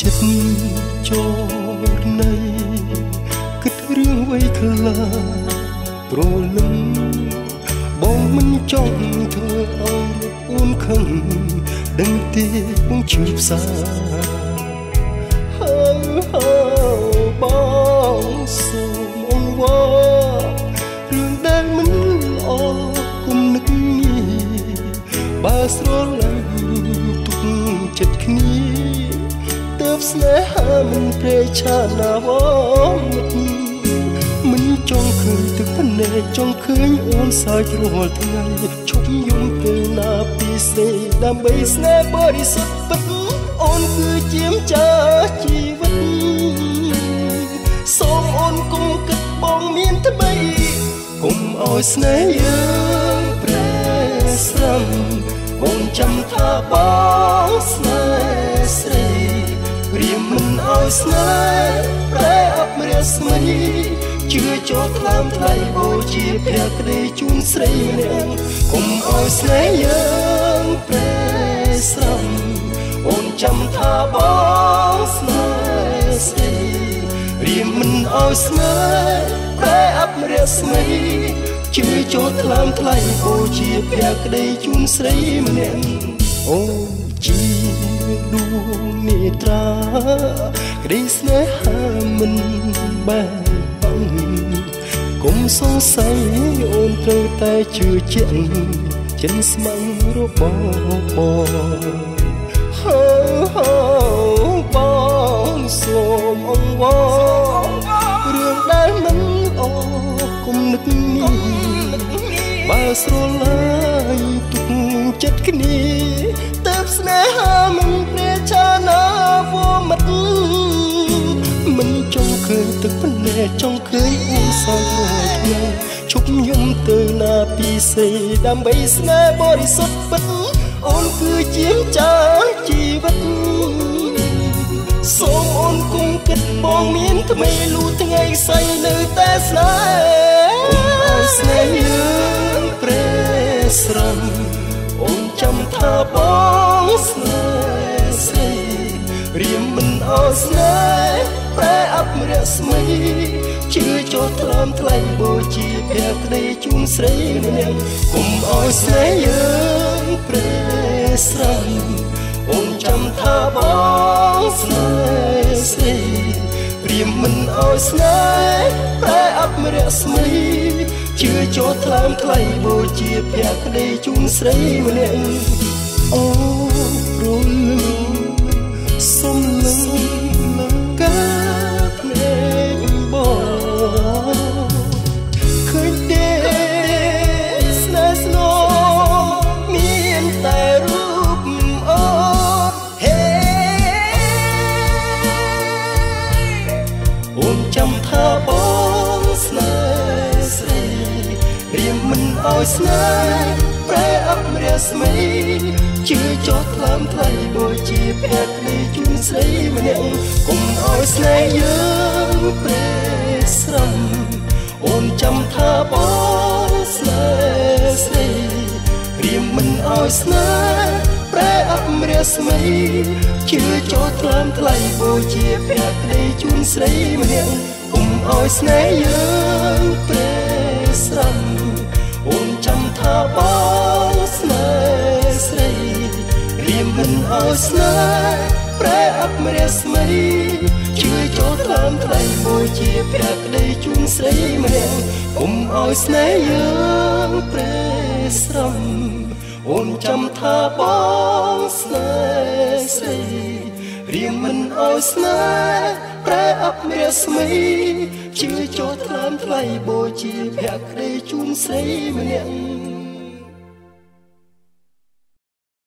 ចិត្តចូលនៃគិតរឿងវ័យខ្លះព្រលឹងបងមិនចង់ធ្វើឲ្យអូនខឹងដឹងទេបងឈឺផ្សាបងសូមអង្វររឿងដែលមិនល្អគុំនឹកនេះបើស្រឡាញ់ទុកចិត្តគ្នាទើបស្នេហាមិនព្រេឆាណាវមិនចង់ឃើញទឹកភ្នែកចង់ឃើញអូនសើចរាល់ថ្ងៃឈប់យំទៅណាពីសេដើម្បីស្នេហ៍បរិសុទ្ធពិតអូនគឺជាម្ចាស់ជីវិតសូមអូនគុំគិតបងមានថ្មីគុំឲ្យស្នេហ៍យើងប្រែស្រាំបងចាំថាបងស្នេហ៍ស្រីរៀមមិនឲ្យស្នេហ៍ប្រែអបរាស្មីជឿចូលខ្លាំថ្លៃបូជាភក្តីជូនស្រីម្នាក់គុំឲ្យស្នេហ៍យើងប្រែស្រាំអូនចាំថាបងស្នេហ៍ស្រីរៀមមិនឲ្យស្នេហ៍ប្រែអបរាស្មីជឿចូលខ្លាំថ្លៃបូជាភក្តីជូនស្រីម្នាក់អូជាដួងនេត្រាក្តីស្នេហាមិនបែកគុំសង្ស័យអូនត្រូវតែជឿជាក់ចិនស្មៅរបស់បងសូមអង្វររឿងដែលមិនល្អគុំនឹកនេះបើស្រឡាញ់ទុកចិត្តគ្នាទើបស្នេហាមិនព្រេឆាណាវមិត្តមិនចង់ឃើញទឹកភ្នែកចង់ឃើញអូនសើចរាល់ថ្ងៃឈប់យំទៅណាពីសេដើម្បីស្នេហ៍បរិសុទ្ធពិតអូនគឺជាម្ចាស់ជីវិតសូមអូនគុំគិតបងមានថ្មីលូថ្ងៃស្អីនៅតែស្នេហ៍អូនស្នេហ៍យើងប្រេស្រំអូនចាំថាបងស្នេហ៍ស្រីរៀមមិនអោស្នេហ៍ប្រែអបរាស្មីជឿចូលថ្លើមថ្លែងបូជាភក្តីជូនស្រីម្នាក់គុំអោស្នេហ៍យើងប្រេស្រំអូនចាំថាបងស្នេហ៍ស្រីរៀមមិនអោស្នេហ៍ប្រែអបរាស្មីជឿចូលថ្លើមថ្លែងបូជាភក្តីជូនស្រីម្នាក់អូព្រលឹងសុំលឹងកាភ្នែកបងឃើញទេស្នេហ៍ស្នងមានតែរូបអូនហេអូនចាំថាបងស្នេហ៍ស្រីរៀមមិនឲ្យស្នេហ៍ប្រែអបរាស្មីជឿចូលថ្លើមថ្លៃបូជាភក្តីជូនស្រីម្នាក់គុំឲ្យស្នេហ៍យើងប្រេស្រំអូនចាំថាបងស្នេហ៍ស្រីរៀមមិនឲ្យស្នេហ៍ប្រែអបរាស្មីជឿចូលថ្លើមថ្លៃបូជាភក្តីជូនស្រីម្នាក់គុំឲ្យស្នេហ៍យើងប្រេស្រំអូនចាំថាបងស្នេហ៍ស្រីរៀមមិនអោស្នេហ៍ប្រែអបរាស្មីជឿចូលថ្លើមថ្លែងបូជាភក្តីជូនស្រីម្នាក់គុំអោស្នេហ៍យើងប្រេស្រំអូនចាំថាបងស្នេហ៍ស្រីរៀមមិនអោស្នេហ៍ប្រែអបរាស្មីជឿចូលថ្លើមថ្លៃបូជាភក្តីជូនស្រីម្នាក់